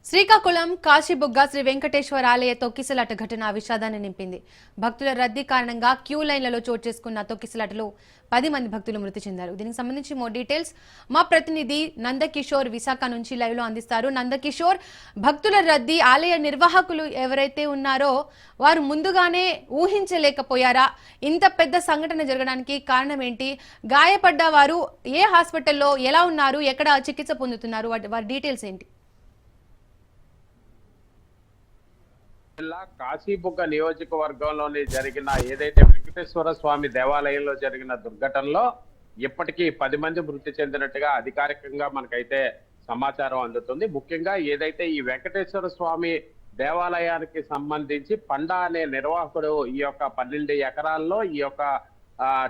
శ్రీకాకుళం కాశీబుగ్గ శ్రీ వెంకటేశ్వర ఆలయ తొక్కిసలాట ఘటన విషాదాన్ని నింపింది. భక్తుల రద్దీ కారణంగా క్యూ లైన్లలో చోటు చేసుకున్న తొక్కిసలాటలో 10 మంది భక్తులు మృతి చెందారు. దీనికి సంబంధించి మోర్ డీటెయిల్స్ మా ప్రతినిధి నందకిషోర్ విశాఖ నుంచి లైవ్ లో అందిస్తారు. నందకిషోర్, భక్తుల రద్దీ ఆలయ నిర్వాహకులు ఎవరైతే ఉన్నారో వారు ముందుగానే ఊహించలేకపోయారా? ఇంత పెద్ద సంఘటన జరగడానికి కారణం ఏంటి? గాయపడ్డ వారు ఏ హాస్పిటల్లో ఎలా ఉన్నారు? ఎక్కడ చికిత్స పొందుతున్నారు? వారి డీటెయిల్స్ ఏంటి? జిల్లా కాశీబుగ్గ నియోజకవర్గంలోని జరిగిన ఏదైతే వెంకటేశ్వర స్వామి దేవాలయంలో జరిగిన దుర్ఘటనలో ఇప్పటికీ 10 మంది మృతి చెందినట్టుగా అధికారికంగా మనకైతే సమాచారం అందుతుంది. ముఖ్యంగా ఏదైతే ఈ వెంకటేశ్వర స్వామి దేవాలయానికి సంబంధించి పండా అనే నిర్వాహకుడు ఈ యొక్క 12 ఎకరాల్లో ఈ యొక్క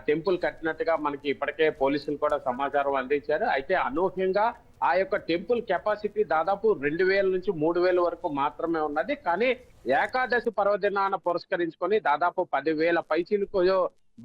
టెంపుల్ కట్టినట్టుగా మనకి ఇప్పటికే పోలీసులు కూడా సమాచారం అందించారు. అయితే అనూహ్యంగా ఆ యొక్క టెంపుల్ కెపాసిటీ దాదాపు 2000 నుంచి 3000 వరకు మాత్రమే ఉన్నది. కానీ ఏకాదశి పర్వదినాన్ని పురస్కరించుకొని దాదాపు 10,000 పైచీలకు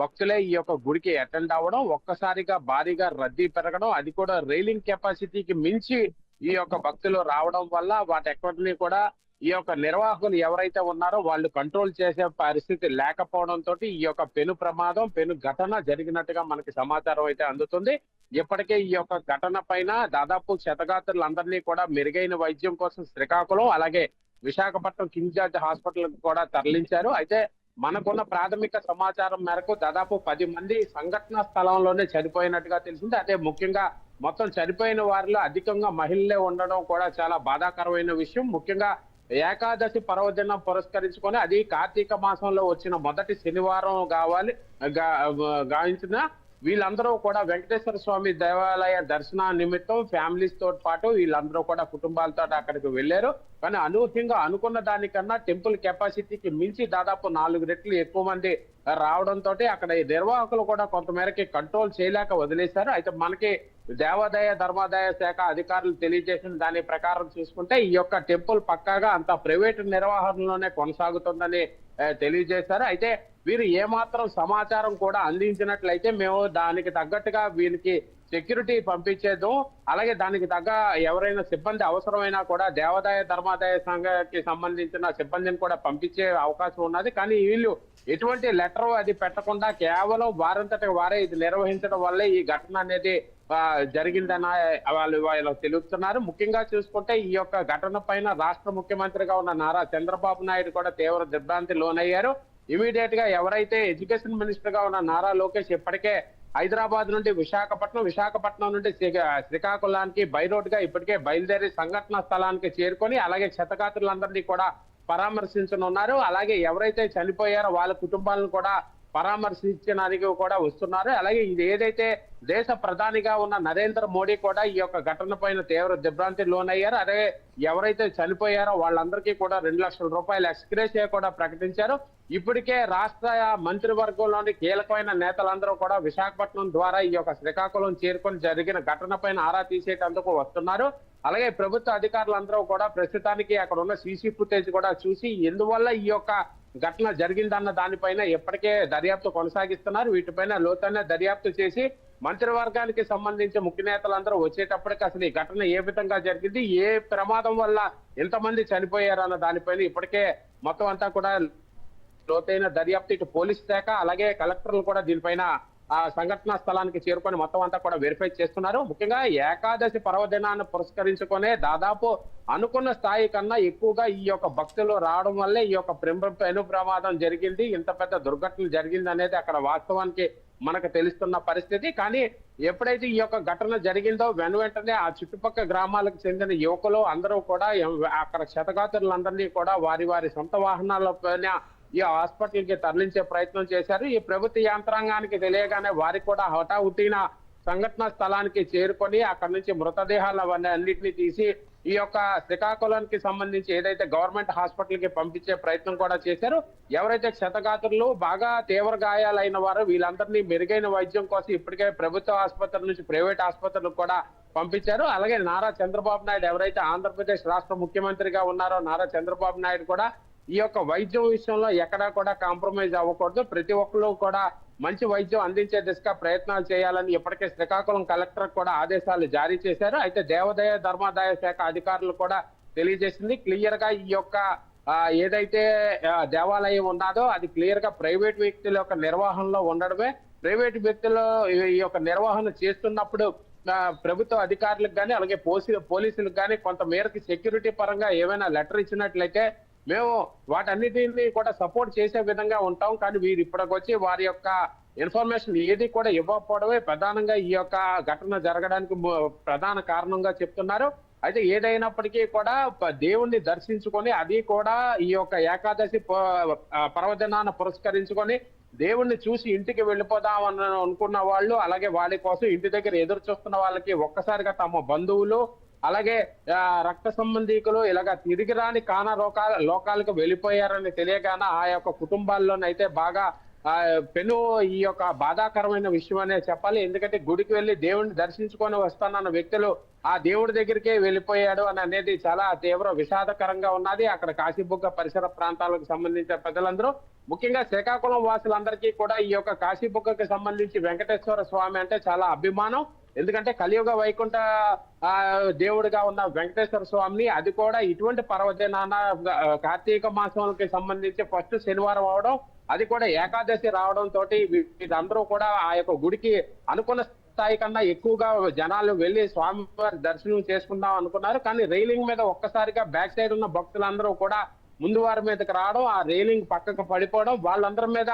భక్తులే ఈ యొక్క గుడికి అటెండ్ అవ్వడం, ఒక్కసారిగా భారీగా రద్దీ పెరగడం, అది కూడా రైలింగ్ కెపాసిటీకి మించి ఈ యొక్క భక్తులు రావడం వల్ల వాటెక్కడిని కూడా ఈ యొక్క నిర్వాహకులు ఎవరైతే ఉన్నారో వాళ్ళు కంట్రోల్ చేసే పరిస్థితి లేకపోవడంతో ఈ యొక్క పెను ప్రమాదం, పెను ఘటన జరిగినట్టుగా మనకి సమాచారం అయితే అందుతుంది. ఇప్పటికే ఈ యొక్క ఘటన పైన దాదాపు క్షతగాత్రులందరినీ కూడా మెరుగైన వైద్యం కోసం శ్రీకాకుళం అలాగే విశాఖపట్నం కింగ్ జార్జ్ హాస్పిటల్ కూడా తరలించారు. అయితే మనకున్న ప్రాథమిక సమాచారం మేరకు దాదాపు 10 మంది సంఘటనా స్థలంలోనే చనిపోయినట్టుగా తెలిసింది. అదే ముఖ్యంగా మొత్తం చనిపోయిన వారిలో అధికంగా మహిళలే ఉండడం కూడా చాలా బాధాకరమైన విషయం. ముఖ్యంగా ఏకాదశి పర్వదినం పురస్కరించుకొని అది కార్తీక మాసంలో వచ్చిన మొదటి శనివారం గావించిన వీళ్ళందరూ కూడా వెంకటేశ్వర స్వామి దేవాలయ దర్శన నిమిత్తం ఫ్యామిలీస్ తో పాటు వీళ్ళందరూ కూడా కుటుంబాలతో అక్కడికి వెళ్లారు. కానీ అనూహ్యంగా అనుకున్న దానికన్నా టెంపుల్ కెపాసిటీకి మించి దాదాపు 4 రెట్లు ఎక్కువ మంది రావడంతో అక్కడ నిర్వాహకులు కూడా కొంతమేరకి కంట్రోల్ చేయలేక వదిలేశారు. అయితే మనకి దేవాదాయ ధర్మాదాయ శాఖ అధికారులు తెలియజేసిన దాని ప్రకారం చూసుకుంటే ఈ యొక్క టెంపుల్ పక్కాగా అంత ప్రైవేటు నిర్వహణలోనే కొనసాగుతుందని తెలియజేశారు. అయితే వీరు ఏమాత్రం సమాచారం కూడా అందించినట్లయితే మేము దానికి తగ్గట్టుగా వీరికి సెక్యూరిటీ పంపించేద్దాం, అలాగే దానికి తగ్గ ఎవరైనా సిబ్బంది అవసరమైనా కూడా దేవాదాయ ధర్మాదాయ సంఘానికి సంబంధించిన సిబ్బందిని కూడా పంపించే అవకాశం ఉన్నది. కానీ వీళ్ళు ఎటువంటి లెటర్ అది పెట్టకుండా కేవలం వారంతటి వారే ఇది నిర్వహించడం వల్లే ఈ ఘటన అనేది జరిగిందని వాళ్ళు తెలుపుతున్నారు. ముఖ్యంగా చూసుకుంటే ఈ యొక్క ఘటన పైన రాష్ట్ర ముఖ్యమంత్రిగా ఉన్న నారా చంద్రబాబు నాయుడు కూడా తీవ్ర దిగ్భ్రాంతి లోనయ్యారు. ఇమీడియట్ గా ఎవరైతే ఎడ్యుకేషన్ మినిస్టర్ గా ఉన్న నారా లోకేష్ ఇప్పటికే హైదరాబాద్ నుండి విశాఖపట్నం నుండి శ్రీకాకుళానికి బై రోడ్ గా ఇప్పటికే బయలుదేరి సంఘటన స్థలానికి చేరుకొని అలాగే క్షతగాత్రులందరినీ కూడా పరామర్శించనున్నారు. అలాగే ఎవరైతే చనిపోయారో వాళ్ళ కుటుంబాలను కూడా పరామర్శించడానికి కూడా వస్తున్నారు. అలాగే ఇది ఏదైతే దేశ ప్రధానిగా ఉన్న నరేంద్ర మోడీ కూడా ఈ యొక్క ఘటన పైన తీవ్ర దిగ్భ్రాంతి లోనయ్యారు. అదే ఎవరైతే చనిపోయారో వాళ్ళందరికీ కూడా 2 లక్షల రూపాయల ఎక్స్గ్రేషియా కూడా ప్రకటించారు. ఇప్పటికే రాష్ట్ర మంత్రివర్గంలోని కీలకమైన నేతలందరూ కూడా విశాఖపట్నం ద్వారా ఈ యొక్క శ్రీకాకుళం చేరుకొని జరిగిన ఘటన పైన ఆరా తీసేటందుకు వస్తున్నారు. అలాగే ప్రభుత్వ అధికారులందరూ కూడా ప్రస్తుతానికి అక్కడ ఉన్న సీసీ ఫుటేజ్ కూడా చూసి ఎందువల్ల ఈ యొక్క ఘటన జరిగిందన్న దానిపైన ఇప్పటికే దర్యాప్తు కొనసాగిస్తున్నారు. వీటిపైన లోతైన దర్యాప్తు చేసి మంత్రివర్గానికి సంబంధించి ముఖ్య నేతలందరూ వచ్చేటప్పటికి అసలు ఈ ఘటన ఏ విధంగా జరిగింది, ఏ ప్రమాదం వల్ల ఎంతమంది చనిపోయారన్న దానిపైన ఇప్పటికే మొత్తం అంతా కూడా లోతైన దర్యాప్తు ఇటు పోలీస్ శాఖ అలాగే కలెక్టర్లు కూడా దీనిపైన సంఘటనా స్థలానికి చేరుకొని మొత్తం అంతా కూడా వెరిఫై చేస్తున్నారు. ముఖ్యంగా ఏకాదశి పర్వదినాన్ని పురస్కరించుకునే దాదాపు అనుకున్న స్థాయి కన్నా ఎక్కువగా ఈ యొక్క భక్తులు రావడం వల్లే ఈ యొక్క పెను ప్రమాదం జరిగింది, ఇంత పెద్ద దుర్ఘటన జరిగింది అనేది అక్కడ వాస్తవానికి మనకు తెలుస్తున్న పరిస్థితి. కానీ ఎప్పుడైతే ఈ యొక్క ఘటన జరిగిందో వెంటనే ఆ చుట్టుపక్కల గ్రామాలకు చెందిన యువకులు అందరూ కూడా అక్కడ క్షతగాత్రులందరినీ కూడా వారి వారి సొంత వాహనాలపైన ఈ హాస్పిటల్ కి తరలించే ప్రయత్నం చేశారు. ఈ ప్రభుత్వ యంత్రాంగానికి తెలియగానే వారికి కూడా హఠాహుటిన సంఘటన స్థలానికి చేరుకొని అక్కడి నుంచి మృతదేహాలు అన్నింటినీ తీసి ఈ యొక్క శ్రీకాకుళానికి సంబంధించి ఏదైతే గవర్నమెంట్ హాస్పిటల్ కి పంపించే ప్రయత్నం కూడా చేశారు. ఎవరైతే క్షతగాత్రులు బాగా తీవ్ర గాయాలైన వారు వీళ్ళందరినీ మెరుగైన వైద్యం కోసం ఇప్పటికే ప్రభుత్వ ఆసుపత్రుల నుంచి ప్రైవేట్ ఆసుపత్రులకు కూడా పంపించారు. అలాగే నారా చంద్రబాబు నాయుడు ఎవరైతే ఆంధ్రప్రదేశ్ రాష్ట్ర ముఖ్యమంత్రిగా ఉన్నారో నారా చంద్రబాబు నాయుడు కూడా ఈ యొక్క వైద్యం విషయంలో ఎక్కడా కూడా కాంప్రమైజ్ అవ్వకూడదు, ప్రతి ఒక్కరు కూడా మంచి వైద్యం అందించే దిశగా ప్రయత్నాలు చేయాలని ఇప్పటికే శ్రీకాకుళం కలెక్టర్ కూడా ఆదేశాలు జారీ చేశారు. అయితే దేవాదాయ ధర్మాదాయ శాఖ అధికారులు కూడా తెలియజేసింది. క్లియర్ గా ఈ యొక్క ఏదైతే దేవాలయం ఉన్నదో అది క్లియర్ గా ప్రైవేట్ వ్యక్తుల యొక్క నిర్వహణలో ఉండడమే. ప్రైవేట్ వ్యక్తులు ఈ యొక్క నిర్వహణ చేస్తున్నప్పుడు ప్రభుత్వ అధికారులకు కానీ అలాగే పోలీసులకు కానీ కొంత మేరకు సెక్యూరిటీ పరంగా ఏమైనా లెటర్ ఇచ్చినట్లయితే మేము వాటన్నిటిని కూడా సపోర్ట్ చేసే విధంగా ఉంటాం. కానీ వీరు ఇప్పటికొచ్చి వారి యొక్క ఇన్ఫర్మేషన్ ఏది కూడా ఇవ్వకపోవడమే ప్రధానంగా ఈ యొక్క ఘటన జరగడానికి ప్రధాన కారణంగా చెప్తున్నారు. అయితే ఏదైనప్పటికీ కూడా దేవుణ్ణి దర్శించుకొని అది కూడా ఈ యొక్క ఏకాదశి పర్వదినాన్ని పురస్కరించుకొని దేవుణ్ణి చూసి ఇంటికి వెళ్ళిపోదామని అనుకున్న వాళ్ళు, అలాగే వాళ్ళ కోసం ఇంటి దగ్గర ఎదురు చూస్తున్న వాళ్ళకి ఒక్కసారిగా తమ బంధువులు అలాగే రక్త సంబంధికులు ఇలాగా తిరిగి రాని కాన లోకాలకు వెళ్ళిపోయారని తెలియగానే ఆ యొక్క కుటుంబాల్లోనైతే బాగా ఈ యొక్క బాధాకరమైన విషయం అనే చెప్పాలి. ఎందుకంటే గుడికి వెళ్ళి దేవుడిని దర్శించుకొని వస్తానన్న వ్యక్తులు ఆ దేవుడి దగ్గరికే వెళ్ళిపోయాడు అని అనేది చాలా తీవ్ర విషాదకరంగా ఉన్నది. అక్కడ కాశీబుగ్గ పరిసర ప్రాంతాలకు సంబంధించిన ప్రజలందరూ, ముఖ్యంగా శ్రీకాకుళం వాసులందరికీ కూడా ఈ యొక్క కాశీబుగ్గకి సంబంధించి వెంకటేశ్వర స్వామి అంటే చాలా అభిమానం. ఎందుకంటే కలియుగ వైకుంఠ దేవుడిగా ఉన్న వెంకటేశ్వర స్వామిని, అది కూడా ఇటువంటి పర్వదినాన కార్తీక మాసానికి సంబంధించి ఫస్ట్ శనివారం అవడం, అది కూడా ఏకాదశి రావడం తోటి వీరందరూ కూడా ఆ యొక్క గుడికి అనుకున్న స్థాయి కన్నా ఎక్కువగా జనాలు వెళ్లి స్వామివారి దర్శనం చేసుకుందాం అనుకున్నారు. కానీ రైలింగ్ మీద ఒక్కసారిగా బ్యాక్ సైడ్ ఉన్న భక్తులందరూ కూడా ముందు వారి మీదకి రావడం, ఆ రైలింగ్ పక్కకు పడిపోవడం, వాళ్ళందరి మీద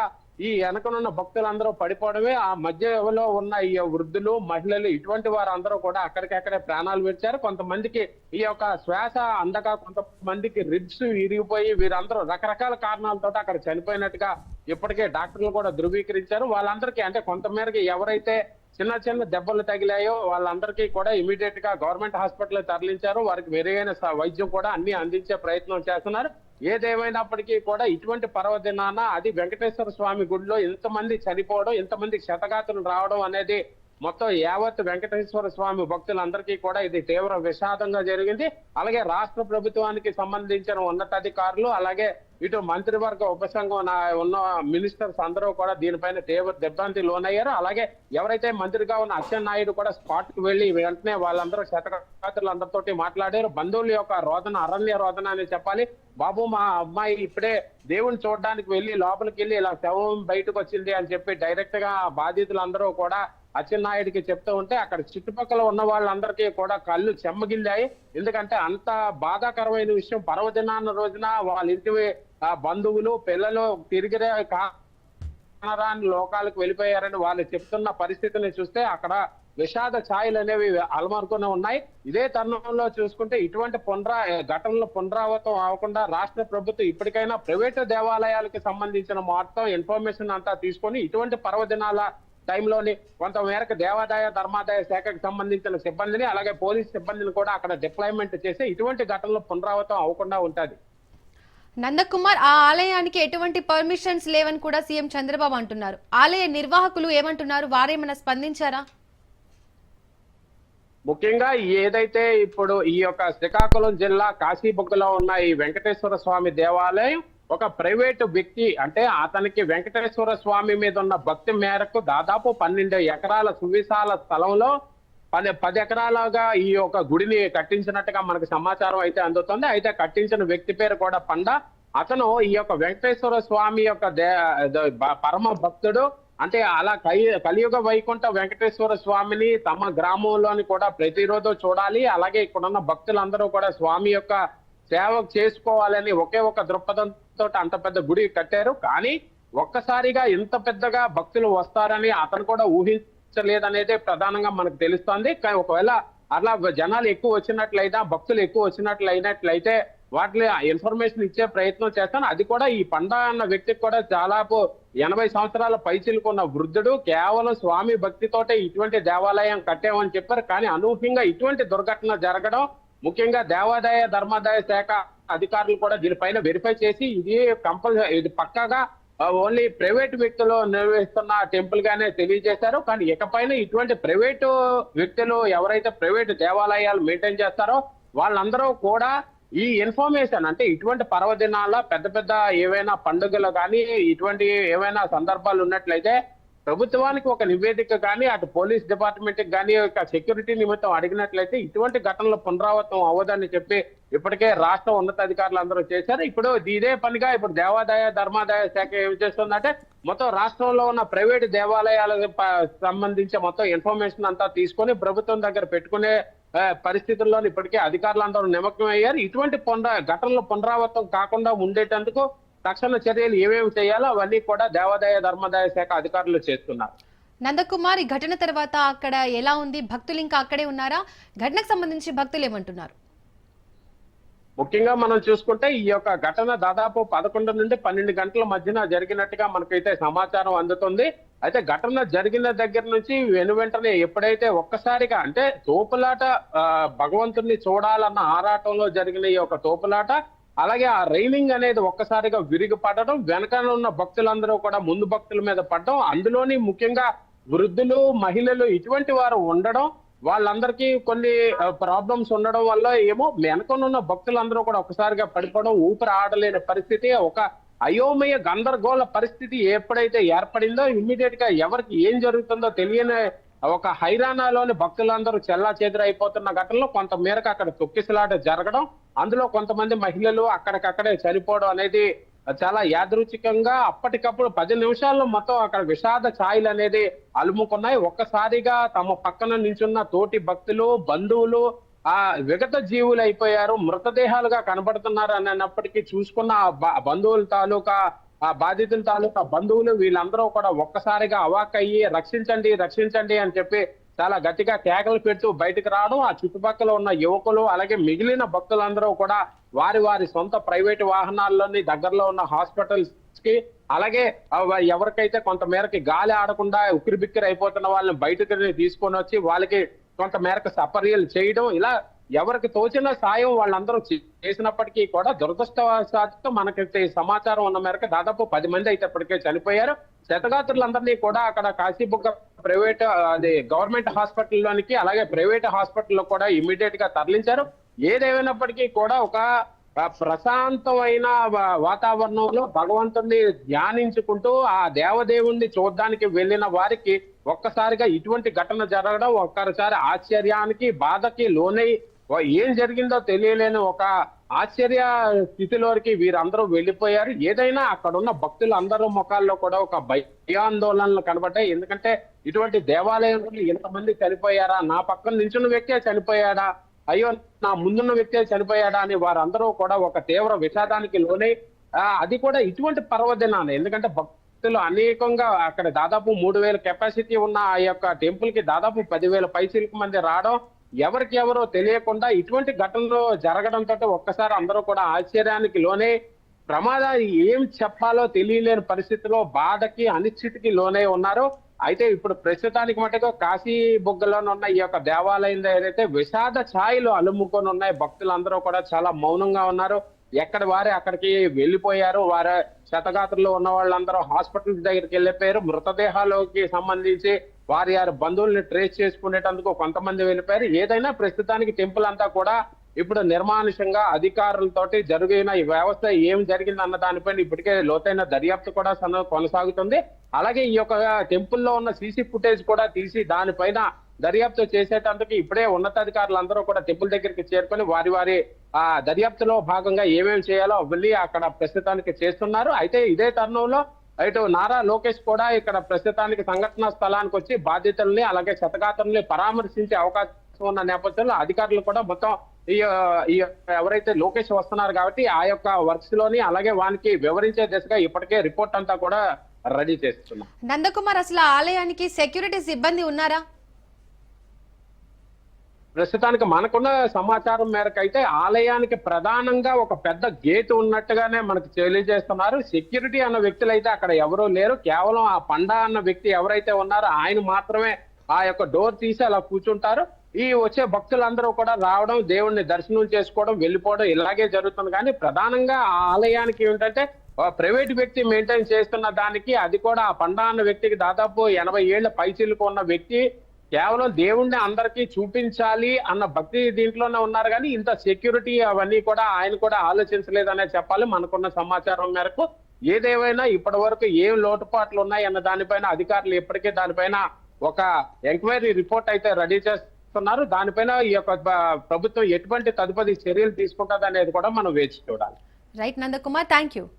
ఈ వెనకనున్న భక్తులందరూ పడిపోవడమే. ఆ మధ్యలో ఉన్న ఈ వృద్ధులు, మహిళలు ఇటువంటి వారందరూ కూడా అక్కడికక్కడే ప్రాణాలు విడిచారు. కొంతమందికి ఈ యొక్క శ్వాస అందక, కొంతమందికి రిబ్స్ విరిగిపోయి వీరందరూ రకరకాల కారణాలతో అక్కడ చనిపోయినట్టుగా ఇప్పటికే డాక్టర్లు కూడా ధృవీకరించారు. వాళ్ళందరికీ అంటే కొంతమేరకు ఎవరైతే చిన్న చిన్న దెబ్బలు తగిలాయో వాళ్ళందరికీ కూడా ఇమీడియట్ గా గవర్నమెంట్ హాస్పిటల్ తరలించారు. వారికి మెరుగైన వైద్యం కూడా అన్ని అందించే ప్రయత్నం చేస్తున్నారు. ఏదేమైనప్పటికీ కూడా ఇటువంటి పర్వదినాన అది వెంకటేశ్వర స్వామి గుడిలో ఇంతమంది చనిపోవడం, ఇంతమంది క్షతగాతులు రావడం అనేది మొత్తం యావత్ వెంకటేశ్వర స్వామి భక్తులందరికీ కూడా ఇది తీవ్ర విషాదంగా జరిగింది. అలాగే రాష్ట్ర ప్రభుత్వానికి సంబంధించిన ఉన్నతాధికారులు అలాగే ఇటు మంత్రివర్గ ఉపసంఘం ఉన్న మినిస్టర్స్ అందరూ కూడా దీనిపైన తీవ్ర దిగ్భ్రాంతి లోనయ్యారు. అలాగే ఎవరైతే మంత్రిగా ఉన్న అచ్చెన్నాయుడు కూడా స్పాట్ కు వెళ్లి వెంటనే వాళ్ళందరూ క్షతగాత్రులందరితోటి మాట్లాడారు. బంధువుల యొక్క రోదన అరణ్య రోదన అని చెప్పాలి. బాబు మా అమ్మాయి ఇప్పుడే దేవుని చూడడానికి వెళ్లి లోపలికి వెళ్ళి ఇలా శవం బయటకు వచ్చింది అని చెప్పి డైరెక్ట్ గా బాధితులందరూ కూడా అచ్చెన్నాయుడికి చెప్తూ ఉంటే అక్కడ చుట్టుపక్కల ఉన్న వాళ్ళందరికీ కూడా కళ్ళు చెమ్మగిల్లాయి. ఎందుకంటే అంత బాధాకరమైన విషయం. పర్వదినాన్న రోజున వాళ్ళ ఇంటి బంధువులు పిల్లలు తిరిగి కానరాని లోకాలకు వెళ్ళిపోయారని వాళ్ళు చెప్తున్న పరిస్థితిని చూస్తే అక్కడ విషాద ఛాయలు అనేవి అలమరుకునే ఉన్నాయి. ఇదే తరుణంలో చూసుకుంటే ఇటువంటి ఘటనలు పునరావృతం అవ్వకుండా రాష్ట్ర ప్రభుత్వం ఇప్పటికైనా ప్రైవేటు దేవాలయాలకు సంబంధించిన మొత్తం ఇన్ఫర్మేషన్ అంతా తీసుకొని ఇటువంటి పర్వదినాల టైంలోని కొంత మేరకు దేవాదాయ ధర్మాదాయ శాఖకు సంబంధించిన సిబ్బందిని అలాగే పోలీస్ సిబ్బందిని కూడా అక్కడ డిప్లాయ్మెంట్ చేసి ఇటువంటి ఘటనలు పునరావృతం అవ్వకుండా ఉంటది. నందకుమార్, ఆ ఆలయానికి ఎటువంటి పర్మిషన్స్ లేవని కూడా సీఎం చంద్రబాబు అంటున్నారు. ఆలయ నిర్వాహకులు ఏమంటున్నారు? వారేమైనా స్పందించారా? ముఖ్యంగా ఏదైతే ఇప్పుడు ఈ యొక్క శ్రీకాకుళం జిల్లా కాశీబుగ్గలో ఉన్న ఈ వెంకటేశ్వర స్వామి దేవాలయం ఒక ప్రైవేటు వ్యక్తి, అంటే అతనికి వెంకటేశ్వర స్వామి మీద ఉన్న భక్తి మేరకు దాదాపు 12 ఎకరాల సువిశాల స్థలంలో 10 ఎకరాలుగా ఈ యొక్క గుడిని కట్టించినట్టుగా మనకు సమాచారం అయితే అందుతుంది. అయితే కట్టించిన వ్యక్తి పేరు కూడా పండ. అతను ఈ యొక్క వెంకటేశ్వర స్వామి యొక్క పరమ భక్తుడు. అంటే అలా కలియుగ వైకుంఠ వెంకటేశ్వర స్వామిని తమ గ్రామంలోని కూడా ప్రతిరోజు చూడాలి, అలాగే ఇక్కడున్న భక్తులందరూ కూడా స్వామి యొక్క సేవ చేసుకోవాలని ఒకే ఒక దృక్పథంతో అంత పెద్ద గుడి కట్టారు. కానీ ఒక్కసారిగా ఇంత పెద్దగా భక్తులు వస్తారని అతను కూడా ఊహించలేదనేదే ప్రధానంగా మనకు తెలుస్తోంది. కానీ ఒకవేళ అలా జనాలు ఎక్కువ వచ్చినట్లయితే, భక్తులు ఎక్కువ వచ్చినట్లయితే వాటి ఇన్ఫర్మేషన్ ఇచ్చే ప్రయత్నం చేస్తాను. అది కూడా ఈ పండ అన్న వ్యక్తికి కూడా దాదాపు 80 సంవత్సరాల పైచిలుకున్న వృద్ధుడు. కేవలం స్వామి భక్తితోటే ఇటువంటి దేవాలయం కట్టామని చెప్పారు. కానీ అనూహ్యంగా ఇటువంటి దుర్ఘటన జరగడం, ముఖ్యంగా దేవాదాయ ధర్మాదాయ శాఖ అధికారులు కూడా దీనిపైన వెరిఫై చేసి ఇది పక్కాగా ఓన్లీ ప్రైవేట్ వ్యక్తులు నిర్వహిస్తున్న టెంపుల్ గానే తెలియజేశారు. కానీ ఇకపైన ఇటువంటి ప్రైవేటు వ్యక్తులు ఎవరైతే ప్రైవేటు దేవాలయాలు మెయింటైన్ చేస్తారో వాళ్ళందరూ కూడా ఈ ఇన్ఫర్మేషన్, అంటే ఇటువంటి పర్వదినాల పెద్ద పెద్ద ఏవైనా పండుగలు కానీ ఇటువంటి ఏవైనా సందర్భాలు ఉన్నట్లయితే ప్రభుత్వానికి ఒక నివేదిక కానీ అటు పోలీస్ డిపార్ట్మెంట్ కానీ సెక్యూరిటీ నిమిత్తం అడిగినట్లయితే ఇటువంటి ఘటనలు పునరావృతం అవ్వదని చెప్పి ఇప్పటికే రాష్ట్ర ఉన్నతాధికారులు అందరూ చేశారు. ఇప్పుడు ఇదే పనిగా ఇప్పుడు దేవాదాయ ధర్మాదాయ శాఖ ఏం చేస్తుందంటే మొత్తం రాష్ట్రంలో ఉన్న ప్రైవేట్ దేవాలయాలకు సంబంధించి మొత్తం ఇన్ఫర్మేషన్ అంతా తీసుకొని ప్రభుత్వం దగ్గర పెట్టుకునే పరిస్థితుల్లో ఇప్పటికే అధికారులందరూ నిమగ్నం అయ్యారు. ఇటువంటి ఘటనలు పునరావృతం కాకుండా ఉండేటందుకు తక్షణ చర్యలు ఏమేమి చేయాలో అవన్నీ కూడా దేవాదాయ ధర్మాదాయ శాఖ అధికారులు చేస్తున్నారు. నందకుమార్, ఈ ఘటన తర్వాత అక్కడ ఎలా ఉంది? భక్తులు ఇంకా అక్కడే ఉన్నారా? ఘటనకు సంబంధించి భక్తులు ఏమంటున్నారు? ముఖ్యంగా మనం చూసుకుంటే ఈ యొక్క ఘటన దాదాపు 11 నుండి 12 గంటల మధ్యన జరిగినట్టుగా మనకైతే సమాచారం అందుతుంది. అయితే ఘటన జరిగిన దగ్గర నుంచి వెంటనే ఎప్పుడైతే ఒక్కసారిగా అంటే తోపులాట భగవంతుణ్ణి చూడాలన్న ఆరాటంలో జరిగిన ఈ యొక్క తోపులాట, అలాగే ఆ రైలింగ్ అనేది ఒక్కసారిగా విరిగి పడడం, వెనకాల ఉన్న భక్తులందరూ కూడా ముందు భక్తుల మీద పడడం, అందులోని ముఖ్యంగా వృద్ధులు, మహిళలు ఇటువంటి వారు ఉండడం, వాళ్ళందరికీ కొన్ని ప్రాబ్లమ్స్ ఉండడం వల్ల ఏమో వెనకనున్న భక్తులందరూ కూడా ఒకసారిగా పడిపోవడం, ఊపిరి ఆడలేని పరిస్థితి, ఒక అయోమయ గందరగోళ పరిస్థితి ఎప్పుడైతే ఏర్పడిందో ఇమ్మీడియట్ గా ఎవరికి ఏం జరుగుతుందో తెలియని ఒక హైరానాలోని భక్తులందరూ చెల్లా చెదురైపోతున్న ఘటనలో కొంత మేరకు అక్కడ తొక్కిసలాట జరగడం, అందులో కొంతమంది మహిళలు అక్కడికక్కడే చనిపోవడం అనేది చాలా యాదృచ్ఛికంగా అప్పటికప్పుడు 10 నిమిషాల్లో మొత్తం అక్కడ విషాద ఛాయలు అనేది అలుముకున్నాయి. ఒక్కసారిగా తమ పక్కన నించున్న తోటి భక్తులు, బంధువులు ఆ విగత జీవులు అయిపోయారు, మృతదేహాలుగా కనబడుతున్నారు అన్నప్పటికీ చూసుకున్న ఆ బంధువుల తాలూకా, ఆ బాధితుల తాలూకా బంధువులు వీళ్ళందరూ కూడా ఒక్కసారిగా అవాక్కయ్యి రక్షించండి రక్షించండి అని చెప్పి చాలా గట్టిగా కేకలు పెడుతూ బయటకు రావడం, ఆ చుట్టుపక్కల ఉన్న యువకులు అలాగే మిగిలిన భక్తులందరూ కూడా వారి వారి సొంత ప్రైవేటు వాహనాల్లోని దగ్గరలో ఉన్న హాస్పిటల్స్ కి, అలాగే ఎవరికైతే కొంత మేరకు గాలి ఆడకుండా ఉక్కిరి బిక్కిరి అయిపోతున్న వాళ్ళని బయటకు తీసుకొని వచ్చి వాళ్ళకి కొంత మేరకు సపర్యలు చేయడం, ఇలా ఎవరికి తోచిన సాయం వాళ్ళందరూ చేసినప్పటికీ కూడా దురదృష్టవశాత్తు మనకి సమాచారం ఉన్న మేరకు దాదాపు 10 మంది అయితే ఇప్పటికే చనిపోయారు. క్షతగాత్రులందరినీ కూడా అక్కడ కాశీబుగ్గ ప్రైవేట్ గవర్నమెంట్ హాస్పిటల్లోనికి అలాగే ప్రైవేట్ హాస్పిటల్లో కూడా ఇమ్మీడియట్ గా తరలించారు. ఏదేమైనప్పటికీ కూడా ఒక ప్రశాంతమైన వాతావరణంలో భగవంతుణ్ణి ధ్యానించుకుంటూ ఆ దేవదేవుణ్ణి చూడడానికి వెళ్ళిన వారికి ఒక్కసారిగా ఇటువంటి ఘటన జరగడం ఒక్కసారి ఆశ్చర్యానికి, బాధకి లోనై ఏం జరిగిందో తెలియలేని ఒక ఆశ్చర్య స్థితిలోకి వీరందరూ వెళ్ళిపోయారు. ఏదైనా అక్కడ ఉన్న భక్తులు అందరూ ముఖాల్లో కూడా ఒక భయాందోళనలు కనబడ్డాయి. ఎందుకంటే ఇటువంటి దేవాలయంలో ఎంతమంది చనిపోయారా, నా పక్కన నించున్న వ్యక్తే చనిపోయాడా, అయ్యో నా ముందున్న వ్యక్తే చనిపోయాడా అని వారందరూ కూడా ఒక తీవ్ర విషాదానికి లోనై, అది కూడా ఇటువంటి పర్వదినాన్ని, ఎందుకంటే భక్తులు అనేకంగా అక్కడ దాదాపు 3000 కెపాసిటీ ఉన్న ఆ యొక్క టెంపుల్ కి దాదాపు 10,000 పైసలకు మంది రావడం, ఎవరికి ఎవరో తెలియకుండా ఇటువంటి ఘటనలు జరగడంతో ఒక్కసారి అందరూ కూడా ఆశ్చర్యానికి లోనే, ప్రమాదాలు ఏం చెప్పాలో తెలియలేని పరిస్థితిలో బాధకి అనిశ్చితికి లోనే ఉన్నారు. అయితే ఇప్పుడు ప్రస్తుతానికి మటుకు కాశీ బుగ్గలోనే ఉన్న ఈ యొక్క దేవాలయం ఏదైతే విషాద ఛాయలు అలుముకొని ఉన్నాయి, భక్తులందరూ కూడా చాలా మౌనంగా ఉన్నారు. ఎక్కడ వారే అక్కడికి వెళ్ళిపోయారు. వారి క్షతగాత్రులు ఉన్న వాళ్ళందరూ హాస్పిటల్స్ దగ్గరికి వెళ్ళిపోయారు. మృతదేహాలకి సంబంధించి వారి బంధువుల్ని ట్రేస్ చేసుకునేటందుకు కొంతమంది వెళ్ళిపోయారు. ఏదైనా ప్రస్తుతానికి టెంపుల్ అంతా కూడా ఇప్పుడు నిర్మానుషంగా అధికారులతోటి జరిగిన ఈ వ్యవస్థ ఏం జరిగింది అన్న దానిపైన ఇప్పటికే లోతైన దర్యాప్తు కూడా కొనసాగుతుంది. అలాగే ఈ యొక్క టెంపుల్లో ఉన్న సీసీ ఫుటేజ్ కూడా తీసి దానిపైన దర్యాప్తు చేసేటందుకు ఇప్పుడే ఉన్నతాధికారులు అందరూ కూడా టెంపుల్ దగ్గరికి చేరుకొని వారి వారి దర్యాప్తులో భాగంగా ఏమేమి చేయాలో అవన్నీ అక్కడ ప్రస్తుతానికి చేస్తున్నారు. అయితే ఇదే తరుణంలో ఇటు నారా లోకేష్ కూడా ఇక్కడ ప్రస్తుతానికి సంఘటనా స్థలానికి వచ్చి బాధితుల్ని అలాగే క్షతగాత్రుల్ని పరామర్శించే అవకాశం ఉన్న నేపథ్యంలో అధికారులు కూడా మొత్తం ఈ ఎవరైతే లోకేష్ వస్తున్నారు కాబట్టి ఆ యొక్క వర్క్స్ లోని అలాగే వానికి వివరించే దిశగా ఇప్పటికే రిపోర్ట్ అంతా కూడా రెడీ చేస్తున్నాం. నందకుమార్, అసలు ఆలయానికి సెక్యూరిటీ సిబ్బంది ఉన్నారా? ప్రస్తుతానికి మనకున్న సమాచారం మేరకు అయితే ఆలయానికి ప్రధానంగా ఒక పెద్ద గేట్ ఉన్నట్టుగానే మనకు తెలియజేస్తున్నారు. సెక్యూరిటీ అన్న వ్యక్తులు అయితే అక్కడ ఎవరూ లేరు. కేవలం ఆ పండా అన్న వ్యక్తి ఎవరైతే ఉన్నారో ఆయన మాత్రమే ఆ యొక్క డోర్ తీసి అలా కూర్చుంటారు. ఈ వచ్చే భక్తులందరూ కూడా రావడం, దేవుణ్ణి దర్శనం చేసుకోవడం, వెళ్ళిపోవడం ఇలాగే జరుగుతుంది. కానీ ప్రధానంగా ఆ ఆలయానికి ఏంటంటే ప్రైవేట్ వ్యక్తి మెయింటైన్ చేస్తున్న దానికి, అది కూడా ఆ పండా అన్న వ్యక్తికి దాదాపు 80 ఏళ్ల పైచిలకు ఉన్న వ్యక్తి కేవలం దేవుణ్ణి అందరికీ చూపించాలి అన్న భక్తి దీంట్లోనే ఉన్నారు. కానీ ఇంత సెక్యూరిటీ అవన్నీ కూడా ఆయన కూడా ఆలోచించలేదనే చెప్పాలి మనకున్న సమాచారం మేరకు. ఏదేమైనా ఇప్పటి వరకు ఏం లోటుపాట్లు ఉన్నాయి అన్న దానిపైన అధికారులు ఇప్పటికే దానిపైన ఒక ఎంక్వైరీ రిపోర్ట్ అయితే రెడీ చేస్తున్నారు. చేస్తున్నారు. దానిపైన ఈ యొక్క ప్రభుత్వం ఎటువంటి తదుపరి చర్యలు తీసుకుంటుంది అనేది కూడా మనం వేచి చూడాలి. Right Nandakumar, thank you.